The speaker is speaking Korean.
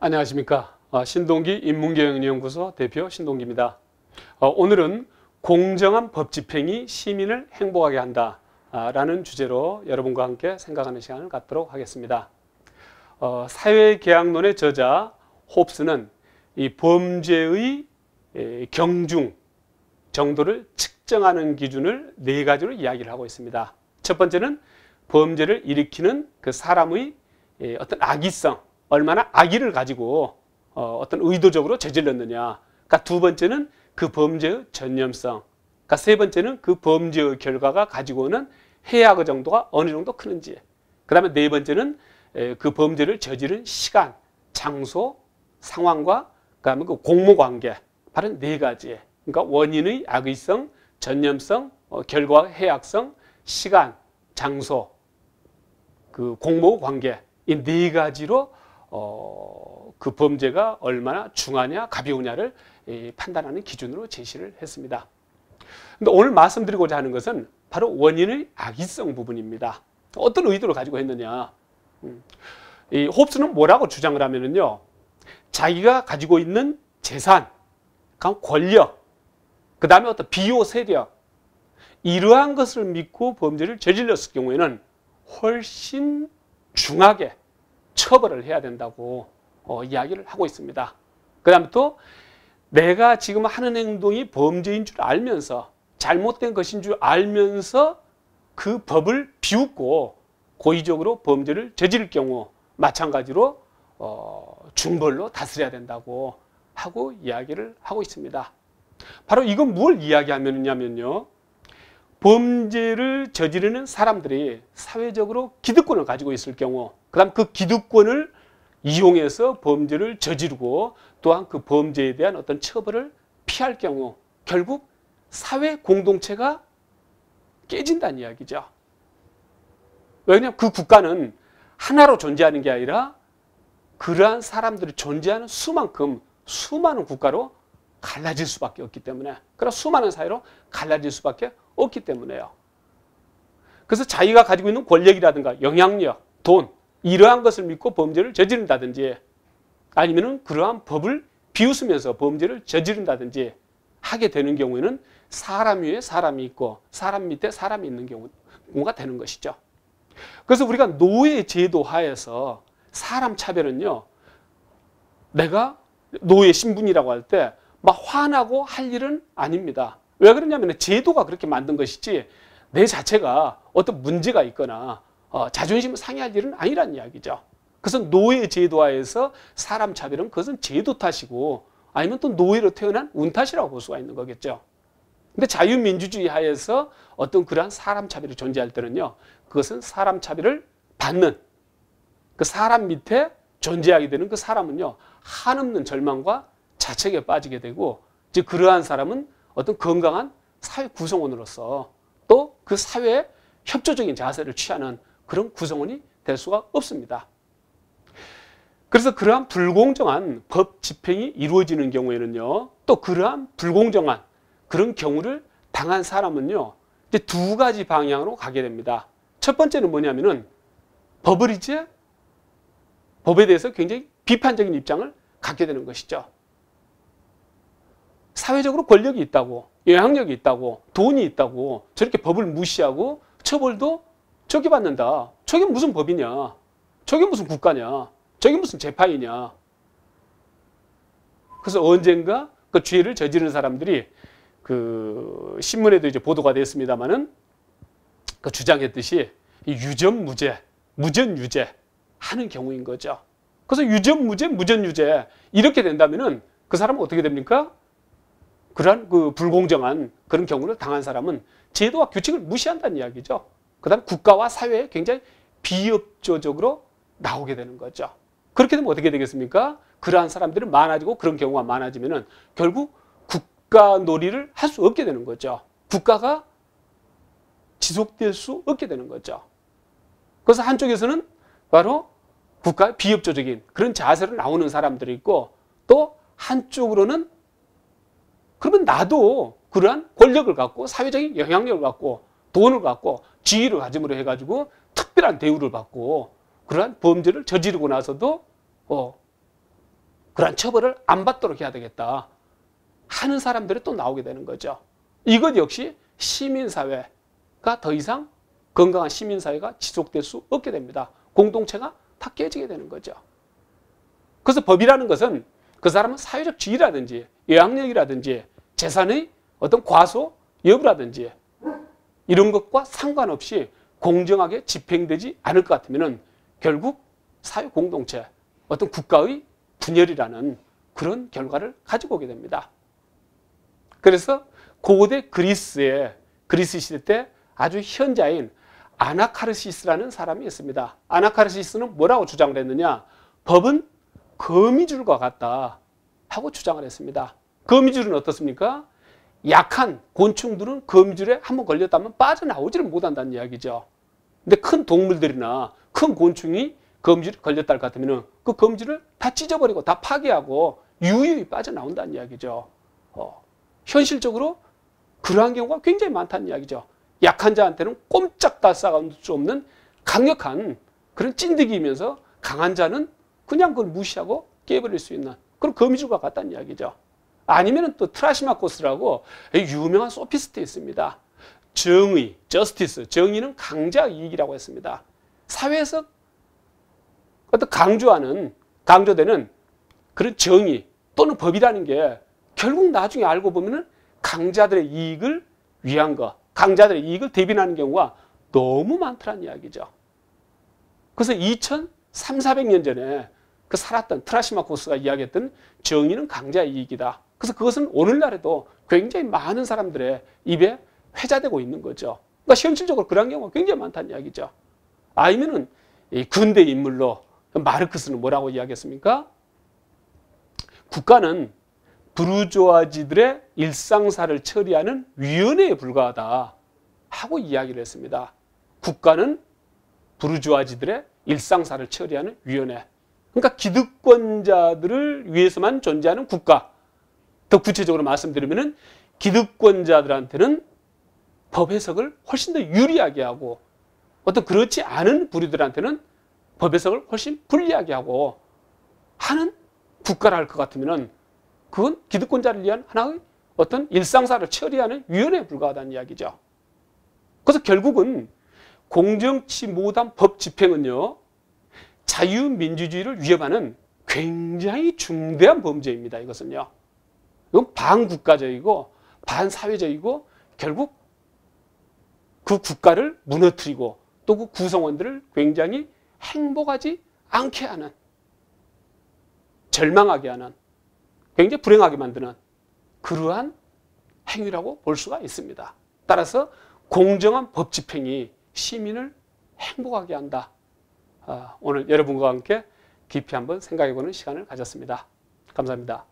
안녕하십니까. 신동기 인문경영연구소 대표 신동기입니다. 오늘은 공정한 법 집행이 시민을 행복하게 한다 라는 주제로 여러분과 함께 생각하는 시간을 갖도록 하겠습니다. 사회계약론의 저자 홉스는 이 범죄의 경중 정도를 측정하는 기준을 네 가지로 이야기를 하고 있습니다. 첫 번째는 범죄를 일으키는 그 사람의 어떤 악의성, 얼마나 악의를 가지고 어떤 의도적으로 저질렀느냐. 그러니까 두 번째는 그 범죄의 전념성. 그러니까 세 번째는 그 범죄의 결과가 가지고 오는 해악의 정도가 어느 정도 크는지. 그 다음에 네 번째는 그 범죄를 저지른 시간, 장소, 상황과 그 다음에 그 공모관계. 바로 네 가지. 그러니까 원인의 악의성, 전념성, 결과의 해악성, 시간, 장소, 그 공모관계. 이 네 가지로 그 범죄가 얼마나 중하냐 가벼우냐를 판단하는 기준으로 제시를 했습니다. 근데 오늘 말씀드리고자 하는 것은 바로 원인의 악의성 부분입니다. 어떤 의도를 가지고 했느냐. 이 홉스는 뭐라고 주장을 하면은요, 자기가 가지고 있는 재산, 권력, 그 다음에 어떤 비호 세력, 이러한 것을 믿고 범죄를 저질렀을 경우에는 훨씬 중하게 처벌을 해야 된다고 이야기를 하고 있습니다. 그 다음에 또 내가 지금 하는 행동이 범죄인 줄 알면서, 잘못된 것인 줄 알면서 그 법을 비웃고 고의적으로 범죄를 저지를 경우 마찬가지로 중벌로 다스려야 된다고 하고 이야기를 하고 있습니다. 바로 이건 뭘 이야기하면요, 범죄를 저지르는 사람들이 사회적으로 기득권을 가지고 있을 경우, 그 다음 그 기득권을 이용해서 범죄를 저지르고 또한 그 범죄에 대한 어떤 처벌을 피할 경우 결국 사회 공동체가 깨진다는 이야기죠. 왜냐하면 그 국가는 하나로 존재하는 게 아니라 그러한 사람들이 존재하는 수만큼 수많은 국가로 갈라질 수밖에 없기 때문에, 그런 수많은 사회로 갈라질 수밖에 없기 때문에요. 그래서 자기가 가지고 있는 권력이라든가 영향력, 돈, 이러한 것을 믿고 범죄를 저지른다든지 아니면은 그러한 법을 비웃으면서 범죄를 저지른다든지 하게 되는 경우에는 사람 위에 사람이 있고 사람 밑에 사람이 있는 경우가 되는 것이죠. 그래서 우리가 노예 제도 하에서 사람 차별은요, 내가 노예 신분이라고 할 때 막 화나고 할 일은 아닙니다. 왜 그러냐면 제도가 그렇게 만든 것이지 내 자체가 어떤 문제가 있거나 자존심을 상해할 일은 아니란 이야기죠. 그래서 노예 제도하에서 사람 차별은 그것은 제도 탓이고 아니면 또 노예로 태어난 운 탓이라고 볼 수가 있는 거겠죠. 근데 자유민주주의 하에서 어떤 그러한 사람 차별이 존재할 때는요, 그것은 사람 차별을 받는 그 사람 밑에 존재하게 되는 그 사람은요, 한없는 절망과 자책에 빠지게 되고, 즉 그러한 사람은 어떤 건강한 사회 구성원으로서 또 그 사회에 협조적인 자세를 취하는 그런 구성원이 될 수가 없습니다. 그래서 그러한 불공정한 법 집행이 이루어지는 경우에는요, 또 그러한 불공정한 그런 경우를 당한 사람은요, 이제 두 가지 방향으로 가게 됩니다. 첫 번째는 뭐냐면은 법에 대해서 굉장히 비판적인 입장을 갖게 되는 것이죠. 사회적으로 권력이 있다고, 영향력이 있다고, 돈이 있다고 저렇게 법을 무시하고 처벌도 저기 받는다. 저게 무슨 법이냐? 저게 무슨 국가냐? 저게 무슨 재판이냐? 그래서 언젠가 그 죄를 저지른 사람들이 그 신문에도 이제 보도가 됐습니다만은 그 주장했듯이 유전무죄, 무전유죄 하는 경우인 거죠. 그래서 유전무죄, 무전유죄 이렇게 된다면은 그 사람은 어떻게 됩니까? 그러한 그 불공정한 그런 경우를 당한 사람은 제도와 규칙을 무시한다는 이야기죠. 그 다음 국가와 사회에 굉장히 비협조적으로 나오게 되는 거죠. 그렇게 되면 어떻게 되겠습니까? 그러한 사람들이 많아지고 그런 경우가 많아지면은 결국 국가 놀이를 할 수 없게 되는 거죠. 국가가 지속될 수 없게 되는 거죠. 그래서 한쪽에서는 바로 국가의 비협조적인 그런 자세로 나오는 사람들이 있고, 또 한쪽으로는 그러면 나도 그러한 권력을 갖고 사회적인 영향력을 갖고 돈을 갖고 지위를 가짐으로 해가지고 특별한 대우를 받고 그러한 범죄를 저지르고 나서도 그러한 처벌을 안 받도록 해야 되겠다 하는 사람들이 또 나오게 되는 거죠. 이것 역시 시민사회가 더 이상 건강한 시민사회가 지속될 수 없게 됩니다. 공동체가 다 깨지게 되는 거죠. 그래서 법이라는 것은 그 사람은 사회적 지위라든지 영향력이라든지 재산의 어떤 과소 여부라든지 이런 것과 상관없이 공정하게 집행되지 않을 것 같으면 결국 사회 공동체, 어떤 국가의 분열이라는 그런 결과를 가지고 오게 됩니다. 그래서 고대 그리스 시대 때 아주 현자인 아나카르시스라는 사람이 있습니다. 아나카르시스는 뭐라고 주장을 했느냐? 법은 거미줄과 같다 하고 주장을 했습니다. 거미줄은 어떻습니까? 약한 곤충들은 거미줄에 한번 걸렸다면 빠져나오지를 못한다는 이야기죠. 근데 큰 동물들이나 큰 곤충이 거미줄에 걸렸다 할 것 같으면 그 거미줄을 다 찢어버리고 다 파괴하고 유유히 빠져나온다는 이야기죠. 현실적으로 그러한 경우가 굉장히 많다는 이야기죠. 약한 자한테는 꼼짝달싹할 수 없는 강력한 그런 찐득이면서 강한 자는 그냥 그걸 무시하고 깨버릴 수 있는 그런 거미줄과 같다는 이야기죠. 아니면 또 트라시마코스라고 유명한 소피스트 있습니다. 정의, 저스티스, 정의는 강자 이익이라고 했습니다. 사회에서 어떤 강조되는 그런 정의 또는 법이라는 게 결국 나중에 알고 보면은 강자들의 이익을 위한 것, 강자들의 이익을 대변하는 경우가 너무 많다는 이야기죠. 그래서 2300~400년 전에 그 살았던 트라시마코스가 이야기했던 정의는 강자의 이익이다. 그래서 그것은 오늘날에도 굉장히 많은 사람들의 입에 회자되고 있는 거죠. 그러니까 현실적으로 그런 경우가 굉장히 많다는 이야기죠. 아니면은 근대 인물로 마르크스는 뭐라고 이야기했습니까? 국가는 부르주아지들의 일상사를 처리하는 위원회에 불과하다 하고 이야기를 했습니다. 국가는 부르주아지들의 일상사를 처리하는 위원회. 그러니까 기득권자들을 위해서만 존재하는 국가. 더 구체적으로 말씀드리면 기득권자들한테는 법 해석을 훨씬 더 유리하게 하고 어떤 그렇지 않은 부류들한테는 법 해석을 훨씬 불리하게 하고 하는 국가라 할 것 같으면 그건 기득권자를 위한 하나의 어떤 일상사를 처리하는 위원회에 불과하다는 이야기죠. 그래서 결국은 공정치 못한 법 집행은요, 자유민주주의를 위협하는 굉장히 중대한 범죄입니다. 이것은요. 이건 반국가적이고 반사회적이고 결국 그 국가를 무너뜨리고 또 그 구성원들을 굉장히 행복하지 않게 하는, 절망하게 하는, 굉장히 불행하게 만드는 그러한 행위라고 볼 수가 있습니다. 따라서 공정한 법 집행이 시민을 행복하게 한다. 오늘 여러분과 함께 깊이 한번 생각해보는 시간을 가졌습니다. 감사합니다.